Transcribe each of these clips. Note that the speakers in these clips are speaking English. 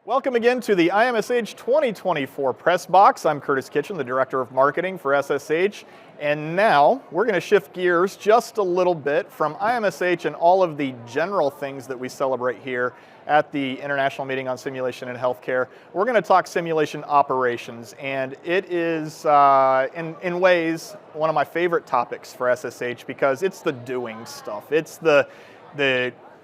Welcome again to the IMSH 2024 Press Box. I'm Curtis Kitchen, the Director of Marketing for SSH. And now we're going to shift gears just a little bit from IMSH and all of the general things that we celebrate here at the International Meeting on Simulation in Healthcare. We're going to talk simulation operations, and it is, in ways, one of my favorite topics for SSH because it's the doing stuff. It's the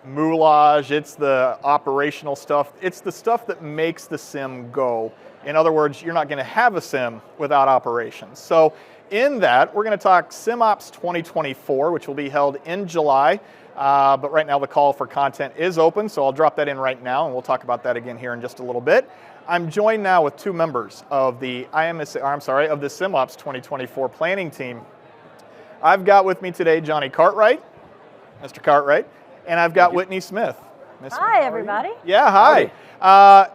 moulage, it's the operational stuff, it's the stuff that makes the sim go. In other words, you're not going to have a sim without operations. So in that, we're going to talk SimOps 2024, which will be held in July, but right now the call for content is open, so I'll drop that in right now, and we'll talk about that again here in just a little bit. I'm joined now with two members of the of the SimOps 2024 planning team. I've got with me today Johnny Cartwright, Mr. Cartwright, and I've got Whitney Smith. Hi, everybody. Yeah, hi.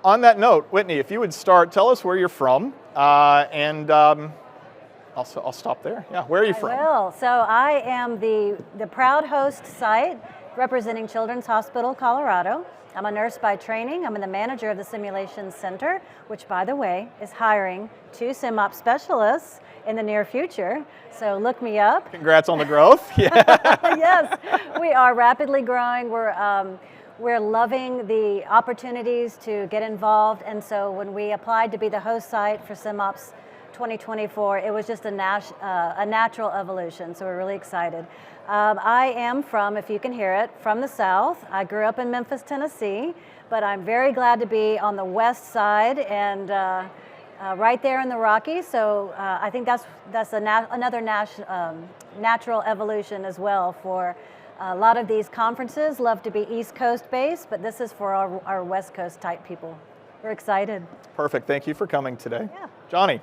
On that note, Whitney, if you would start, tell us where you're from, and I'll stop there. Yeah, where are you from? I will. So I am the proud host site representing Children's Hospital, Colorado. I'm a nurse by training. I'm the manager of the Simulation Center, which, by the way, is hiring 2 SimOps specialists in the near future. So look me up. Congrats on the growth. Yeah. Yes, we are rapidly growing. We're loving the opportunities to get involved. And so when we applied to be the host site for SimOps 2024, it was just a natural evolution. So we're really excited. I am from, if you can hear it, from the South. I grew up in Memphis, Tennessee, but I'm very glad to be on the West Side and right there in the Rockies. So I think that's another natural evolution as well for a lot of these conferences. Love to be East Coast based, but this is for our West Coast type people. We're excited. Perfect. Thank you for coming today. Yeah. Johnny.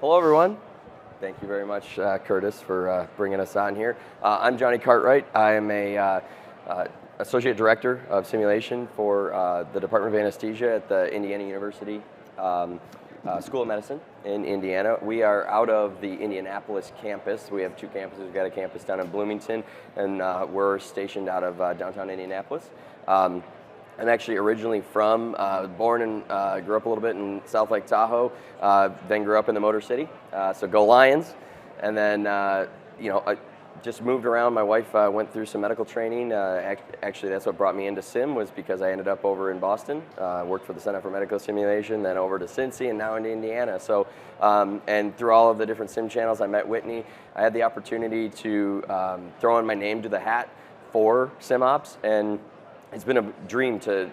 Hello, everyone. Thank you very much, Curtis, for bringing us on here. I'm Johnny Cartwright. I am a Associate Director of Simulation for the Department of Anesthesia at the Indiana University School of Medicine in Indiana. We are out of the Indianapolis campus. We have 2 campuses. We've got a campus down in Bloomington, and we're stationed out of downtown Indianapolis. I'm actually originally from, born and grew up a little bit in South Lake Tahoe, then grew up in the Motor City, so go Lions. And then, I just moved around. My wife went through some medical training. Actually, that's what brought me into Sim, was because I ended up over in Boston, worked for the Center for Medical Simulation, then over to Cincy, and now into Indiana. So, and through all of the different Sim channels, I met Whitney. I had the opportunity to throw in my name to the hat for SimOps, and it's been a dream to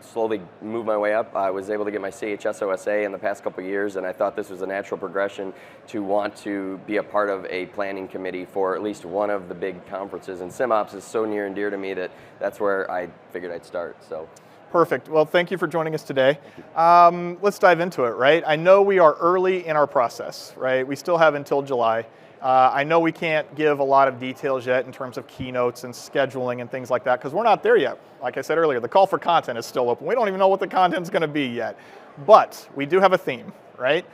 slowly move my way up. I was able to get my CHSOS-A in the past couple of years, and I thought this was a natural progression to want to be a part of a planning committee for at least one of the big conferences. And SimOps is so near and dear to me that that's where I figured I'd start. So. Perfect. Well, thank you for joining us today. Let's dive into it, right? I know we are early in our process, right? We still have until July. I know we can't give a lot of details yet in terms of keynotes and scheduling and things like that because we're not there yet. Like I said earlier, the call for content is still open. We don't even know what the content's going to be yet. But we do have a theme, right?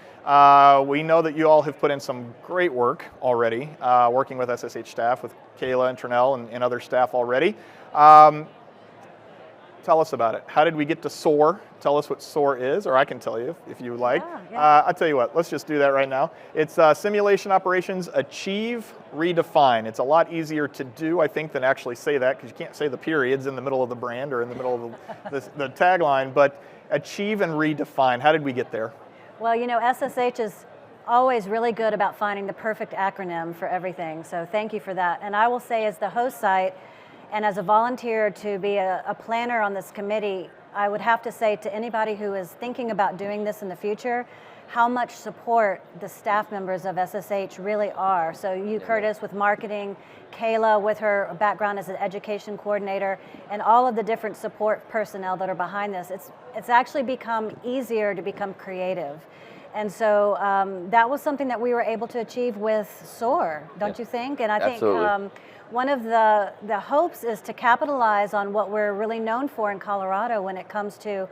We know that you all have put in some great work already, working with SSH staff, with Kayla and Trinell and other staff already. Tell us about it. How did we get to SOAR? Tell us what SOAR is, or I can tell you if you would like. Yeah. I'll tell you what, let's just do that right now. It's Simulation Operations Achieve, Redefine. It's a lot easier to do, I think, than actually say that, because you can't say the periods in the middle of the brand or in the middle of the tagline, but Achieve and Redefine. How did we get there? Well, SSH is always really good about finding the perfect acronym for everything, so thank you for that. And I will say, as the host site, and as a volunteer to be a planner on this committee, I would have to say to anybody who is thinking about doing this in the future, how much support the staff members of SSH really are. So you, Curtis, with marketing, Kayla with her background as an education coordinator, and all of the different support personnel that are behind this, it's actually become easier to become creative. And so that was something that we were able to achieve with SOAR, don't you think? And I think one of the hopes is to capitalize on what we're really known for in Colorado when it comes to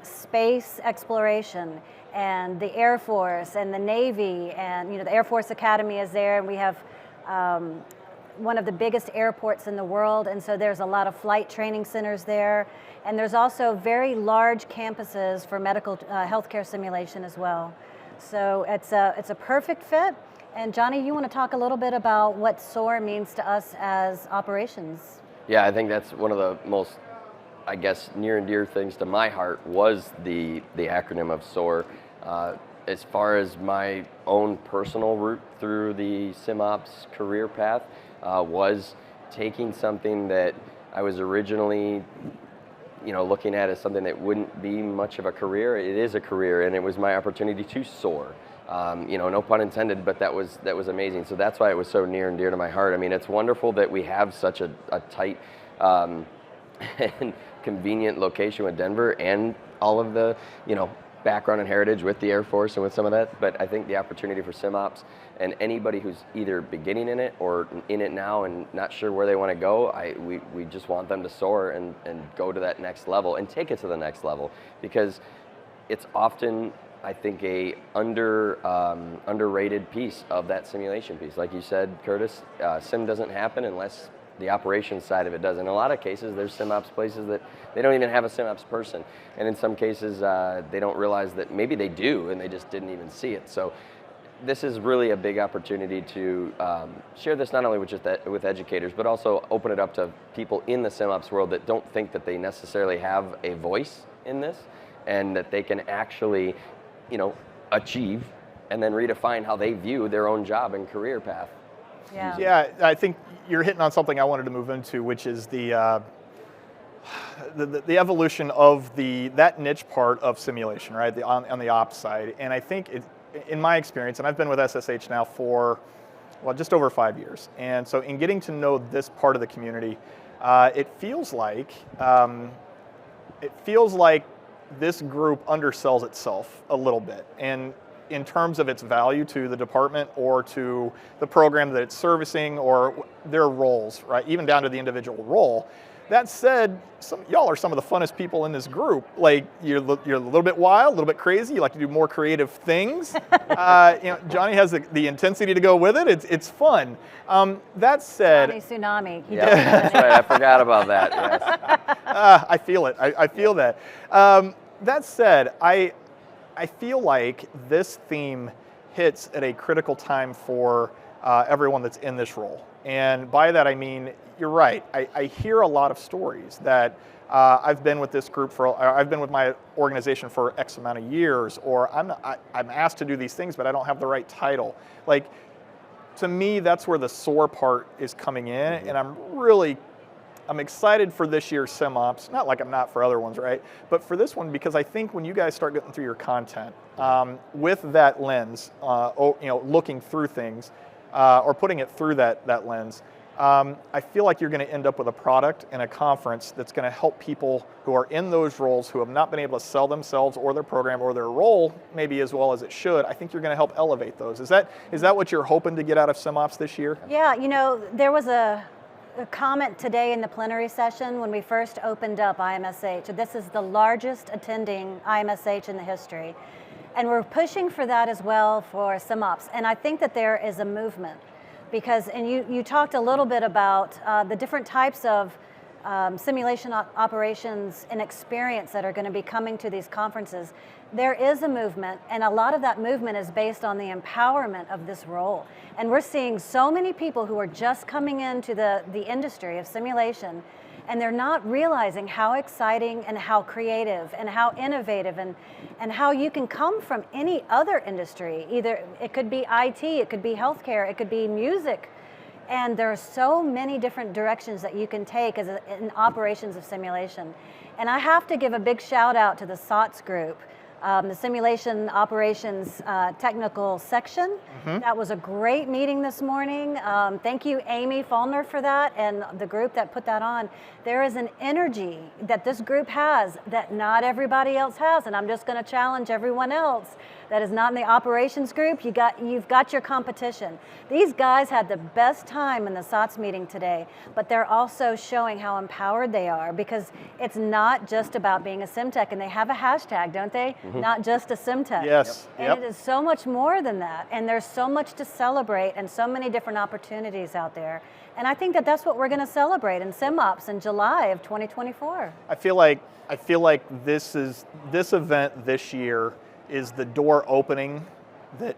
space exploration and the Air Force and the Navy, and the Air Force Academy is there, and we have one of the biggest airports in the world, and so there's a lot of flight training centers there. And there's also very large campuses for medical healthcare simulation as well. So it's a perfect fit. And Johnny, you want to talk a little bit about what SOAR means to us as operations? Yeah, I think that's one of the most, I guess, near and dear things to my heart was the acronym of SOAR. As far as my own personal route through the SimOps career path was taking something that I was originally looking at as something that wouldn't be much of a career. It is a career, and it was my opportunity to soar. No pun intended, but that was amazing. So that's why it was so near and dear to my heart. I mean, it's wonderful that we have such a tight and convenient location with Denver and all of the, background and heritage with the Air Force and with some of that. But I think the opportunity for SimOps and anybody who's either beginning in it or in it now and not sure where they want to go, we just want them to soar and go to that next level and take it to the next level, because it's often, I think, a underrated piece of that simulation piece. Like you said, Curtis, sim doesn't happen unless the operations side of it does. In a lot of cases, there's SimOps places that they don't even have a SimOps person. And in some cases, they don't realize that maybe they do and they just didn't even see it. So this is really a big opportunity to share this not only with educators, but also open it up to people in the SimOps world that don't think that they necessarily have a voice in this, and that they can actually, achieve and then redefine how they view their own job and career path. Yeah, I think you're hitting on something I wanted to move into, which is the evolution of that niche part of simulation, right? On the ops side, and I think in my experience, and I've been with SSH now for just over 5 years, and so in getting to know this part of the community, it feels like this group undersells itself a little bit, and in terms of its value to the department or to the program that it's servicing or their roles, right? Even down to the individual role. That said, y'all are some of the funnest people in this group. Like, you're a little bit wild, a little bit crazy. You like to do more creative things. Johnny has the intensity to go with it. It's fun. That said, Johnny Tsunami. Yeah, that's right. I forgot about that. Yes. I feel it. I feel that. That said, I feel like this theme hits at a critical time for everyone that's in this role. And by that I mean, you're right. I hear a lot of stories that I've been with this group I've been with my organization for X amount of years, or I'm asked to do these things, but I don't have the right title. Like, to me, that's where the SOAR part is coming in, and I'm excited for this year's SimOps, not like I'm not for other ones, right? But for this one, because I think when you guys start getting through your content with that lens, looking through things, or putting it through that lens, I feel like you're going to end up with a product and a conference that's going to help people who are in those roles who have not been able to sell themselves or their program or their role maybe as well as it should. I think you're going to help elevate those. Is that what you're hoping to get out of SimOps this year? Yeah, there was a comment today in the plenary session when we first opened up IMSH. This is the largest attending IMSH in the history. And we're pushing for that as well for SimOps. And I think that there is a movement because, and you talked a little bit about the different types of simulation operations and experience that are going to be coming to these conferences. There is a movement, and a lot of that movement is based on the empowerment of this role. And we're seeing so many people who are just coming into the industry of simulation, and they're not realizing how exciting and how creative and how innovative and how you can come from any other industry. Either it could be IT, it could be healthcare, it could be music. And there are so many different directions that you can take in operations of simulation. And I have to give a big shout out to the SOTS group, the Simulation Operations Technical Section. Mm-hmm. That was a great meeting this morning. Thank you, Amy Faulner, for that, and the group that put that on. There is an energy that this group has that not everybody else has, and I'm just going to challenge everyone else that is not in the operations group. You've got your competition. These guys had the best time in the SOTS meeting today, but they're also showing how empowered they are, because it's not just about being a SimTech, and they have a hashtag, don't they? not just a sim tech. Yes. And it is so much more than that. And there's so much to celebrate and so many different opportunities out there. And I think that that's what we're going to celebrate in SimOps in July of 2024. I feel like this event this year is the door opening that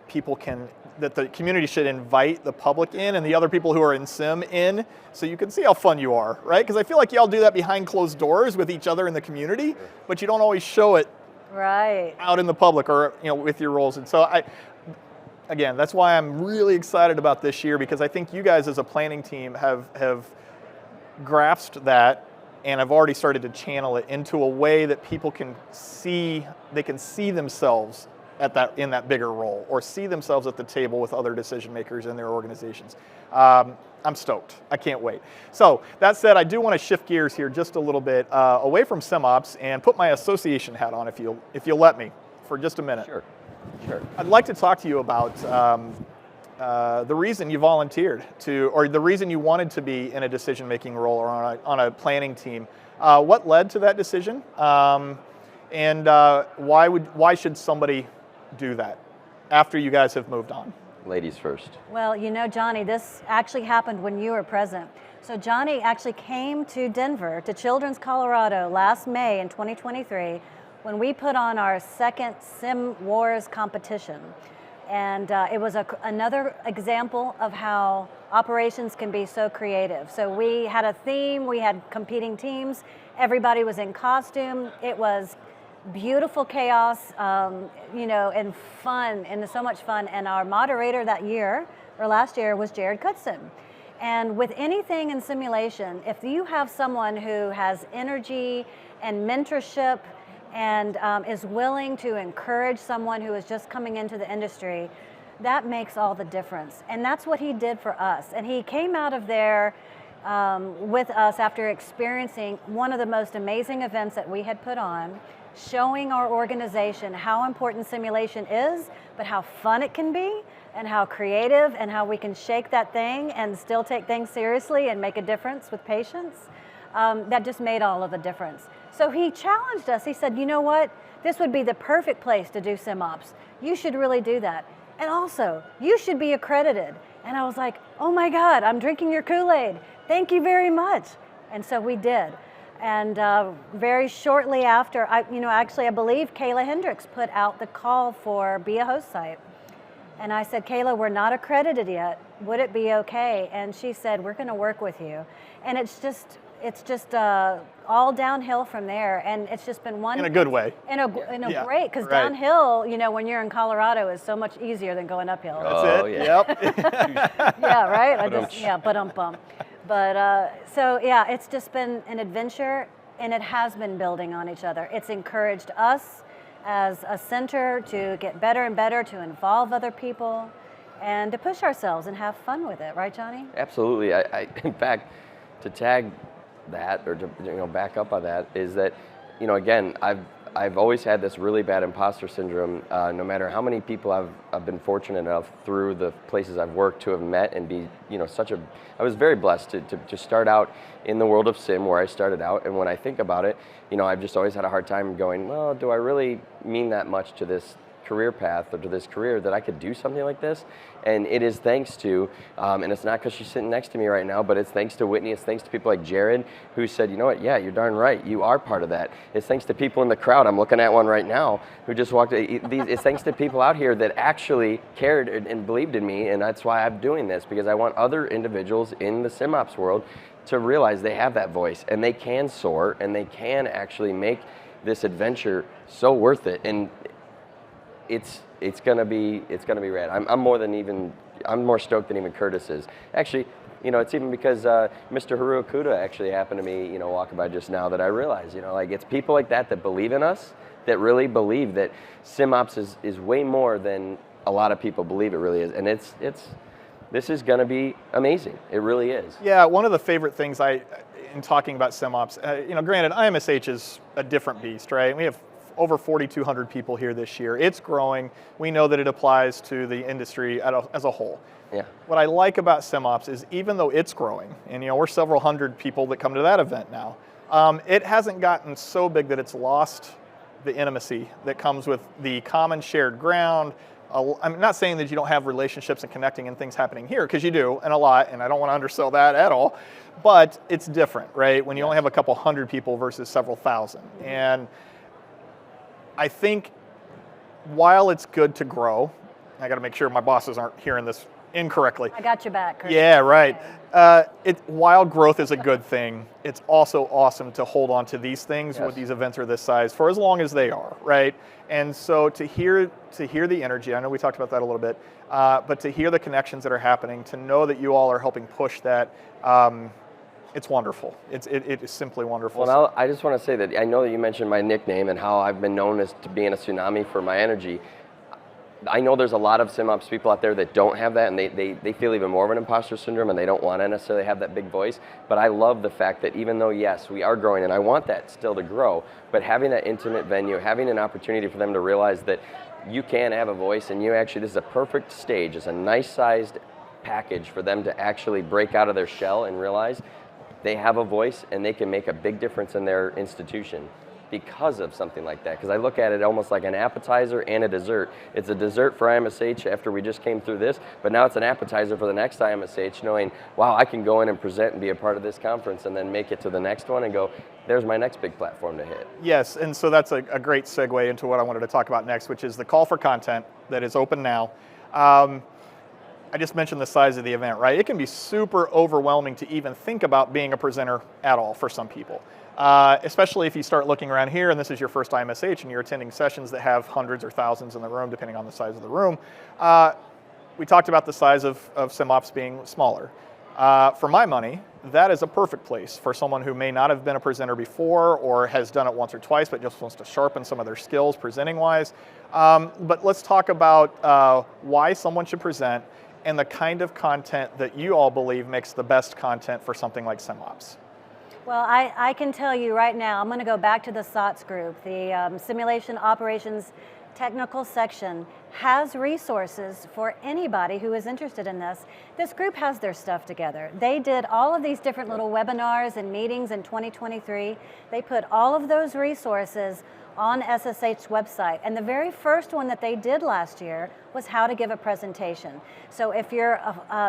that the community should invite the public in and the other people who are in sim in, so you can see how fun you are, right? Because I feel like y'all do that behind closed doors with each other in the community, but you don't always show it out in the public or with your roles. And so again, that's why I'm really excited about this year, because I think you guys as a planning team have grasped that and have already started to channel it into a way that people can see themselves in that bigger role, or see themselves at the table with other decision makers in their organizations. I'm stoked. I can't wait. So that said, I do want to shift gears here just a little bit away from SimOps and put my association hat on, if you'll let me, for just a minute. Sure. I'd like to talk to you about the reason you volunteered or the reason you wanted to be in a decision-making role or on a planning team. What led to that decision, and why should somebody do that after you guys have moved on? Ladies first. Well, Johnny, this actually happened when you were present. So Johnny actually came to Denver, to Children's Colorado last May in 2023, when we put on our second Sim Wars competition. And it was another example of how operations can be so creative. So we had a theme, we had competing teams, everybody was in costume. It was beautiful chaos, and fun, and so much fun. And our moderator last year was Jared Cutson. And with anything in simulation, if you have someone who has energy and mentorship and is willing to encourage someone who is just coming into the industry, that makes all the difference. And that's what he did for us. And he came out of there with us after experiencing one of the most amazing events that we had put on, showing our organization how important simulation is, but how fun it can be, and how creative, and how we can shake that thing and still take things seriously and make a difference with patients. That just made all of the difference. So he challenged us. He said, you know what? This would be the perfect place to do SimOps. You should really do that. And also, you should be accredited. And I was like, oh my God, I'm drinking your Kool-Aid. Thank you very much. And so we did. And very shortly after, I believe Kayla Hendricks put out the call for be a host site. And I said, Kayla, we're not accredited yet. Would it be okay? And she said, we're going to work with you. And it's just all downhill from there. And it's just been one. In a good way. In a great, because downhill, when you're in Colorado, is so much easier than going uphill. That's it. Yeah. Yep. Yeah, right? But it's just been an adventure, and it has been building on each other. It's encouraged us as a center to get better and better, to involve other people, and to push ourselves and have fun with it. Right, Johnny? Absolutely. I in fact, to tag that, or to back up on that, is that, again, I've always had this really bad imposter syndrome. No matter how many people I've been fortunate enough through the places I've worked to have met and be, I was very blessed to start out in the world of sim where I started out. And when I think about it, I've just always had a hard time going, well, do I really mean that much to this career path or to this career that I could do something like this? And it is thanks to, and it's not because she's sitting next to me right now, but it's thanks to Whitney, it's thanks to people like Jared who said, you know what, yeah, you're darn right, you are part of that. It's thanks to people in the crowd, I'm looking at one right now, who just walked, it's thanks to people out here that actually cared and believed in me, and that's why I'm doing this, because I want other individuals in the SimOps world to realize they have that voice, and they can soar, and they can actually make this adventure so worth it. And it's gonna be rad. I'm more stoked than even Curtis is. Actually, it's even because Mr. Haru Okuda actually happened to me, walking by just now, that I realized, it's people like that believe in us, that really believe that SimOps is way more than a lot of people believe it really is, and this is gonna be amazing. It really is. Yeah, one of the favorite things in talking about SimOps, granted, IMSH is a different beast, right? We have over 4,200 people here this year. It's growing. We know that it applies to the industry as a whole. Yeah. What I like about SimOps is, even though it's growing, and we're several hundred people that come to that event now, it hasn't gotten so big that it's lost the intimacy that comes with the common shared ground. I'm not saying that you don't have relationships and connecting and things happening here, because you do, and a lot, and I don't want to undersell that at all, but it's different, right? When you only have a couple hundred people versus several thousand. And I think while it's good to grow, I got to make sure my bosses aren't hearing this incorrectly. I got your back, Chris. Yeah, right. While growth is a good thing, it's also awesome to hold on to these things when these events are this size for as long as they are, right? And so to hear the energy, I know we talked about that a little bit, but to hear the connections that are happening, to know that you all are helping push that, it's wonderful. It is simply wonderful. Well, I just want to say that I know that you mentioned my nickname and how I've been known as to being a tsunami for my energy. I know there's a lot of SimOps people out there that don't have that, and they feel even more of an imposter syndrome, and they don't want to necessarily have that big voice. But I love the fact that even though, yes, we are growing, and I want that still to grow, but having that intimate venue, having an opportunity for them to realize that you can have a voice, and this is a perfect stage. It's a nice sized package for them to actually break out of their shell and realize they have a voice and they can make a big difference in their institution because of something like that. Because I look at it almost like an appetizer and a dessert. It's a dessert for IMSH after we just came through this, but now it's an appetizer for the next IMSH, knowing, wow, I can go in and present and be a part of this conference and then make it to the next one and go, there's my next big platform to hit. Yes, and so that's a great segue into what I wanted to talk about next, which is the call for content that is open now. I just mentioned the size of the event, right? It can be super overwhelming to even think about being a presenter at all for some people. Especially if you start looking around here and this is your first IMSH and you're attending sessions that have hundreds or thousands in the room, depending on the size of the room. We talked about the size of SimOps being smaller. For my money, that is a perfect place for someone who may not have been a presenter before or has done it once or twice but just wants to sharpen some of their skills presenting-wise. But let's talk about why someone should present and the kind of content that you all believe makes the best content for something like SimOps. Well, I can tell you right now, I'm going to go back to the SOTS group. The Simulation Operations Technical Section has resources for anybody who is interested in this. This group has their stuff together. They did all of these different little webinars and meetings in 2023. They put all of those resources on SSH's website. And the very first one that they did last year was how to give a presentation. So if you're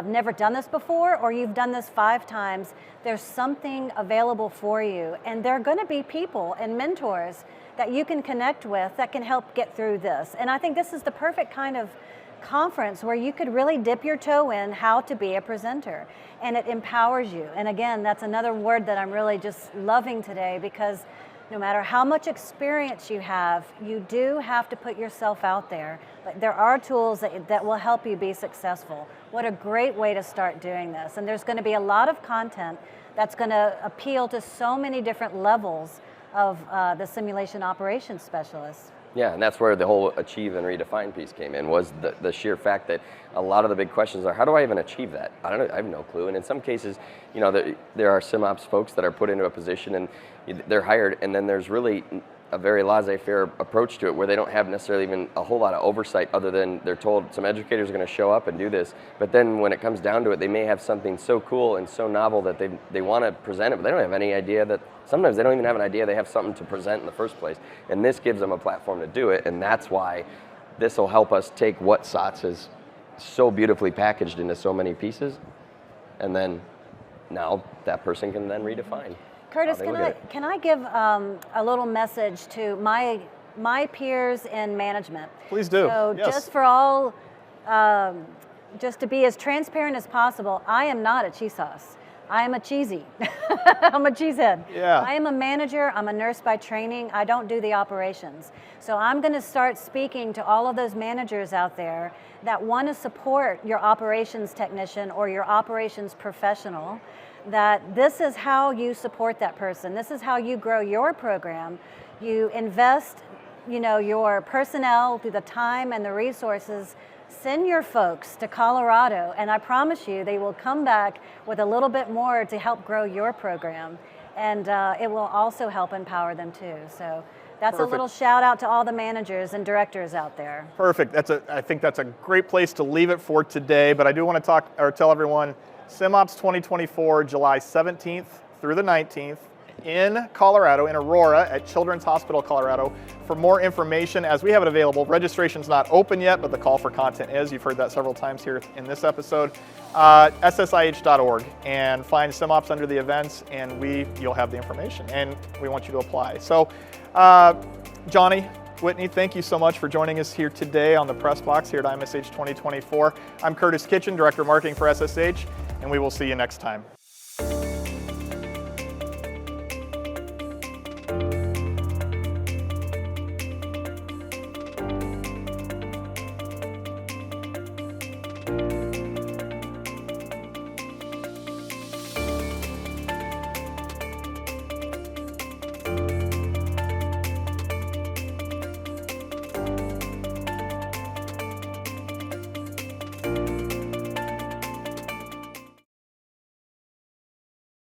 never done this before or you've done this 5 times, there's something available for you. And there are going to be people and mentors that you can connect with that can help get through this. And I think this is the perfect kind of conference where you could really dip your toe in how to be a presenter. And it empowers you. And again, that's another word that I'm really just loving today, because no matter how much experience you have, you do have to put yourself out there. But there are tools that will help you be successful. What a great way to start doing this. And there's going to be a lot of content that's going to appeal to so many different levels of the simulation operations specialists. Yeah, and that's where the whole achieve and redefine piece came in, was the sheer fact that a lot of the big questions are, how do I even achieve that? I don't know, I have no clue. And in some cases, you know, there are SimOps folks that are put into a position and they're hired, and then there's really a very laissez-faire approach to it where they don't have necessarily even a whole lot of oversight other than they're told some educators are going to show up and do this. But then when it comes down to it, they may have something so cool and so novel that they want to present it, but they don't have any idea that, sometimes they don't even have an idea they have something to present in the first place. And this gives them a platform to do it, and that's why this will help us take what SOTS is so beautifully packaged into so many pieces, and then now that person can then redefine. Curtis, can I give a little message to my peers in management? Please do. So yes. just for all, just to be as transparent as possible, I am not a CHSOS. I am a cheesy. I'm a cheesehead. Yeah. I am a manager. I'm a nurse by training. I don't do the operations. So I'm going to start speaking to all of those managers out there that want to support your operations technician or your operations professional, that this is how you support that person. This is how you grow your program. You invest, you know, your personnel through the time and the resources. Send your folks to Colorado, and I promise you they will come back with a little bit more to help grow your program. And it will also help empower them too. So that's Perfect. A little shout out to all the managers and directors out there. Perfect. I think that's a great place to leave it for today, but I do want to tell everyone, SimOps 2024, July 17th through the 19th in Colorado, in Aurora, at Children's Hospital, Colorado. For more information, as we have it available, registration's not open yet, but the call for content is. You've heard that several times here in this episode. SSIH.org, and find SimOps under the events, and you'll have the information, and we want you to apply. So, Johnny, Whitney, thank you so much for joining us here today on the Press Box here at IMSH 2024. I'm Curtis Kitchen, Director of Marketing for SSH, and we will see you next time.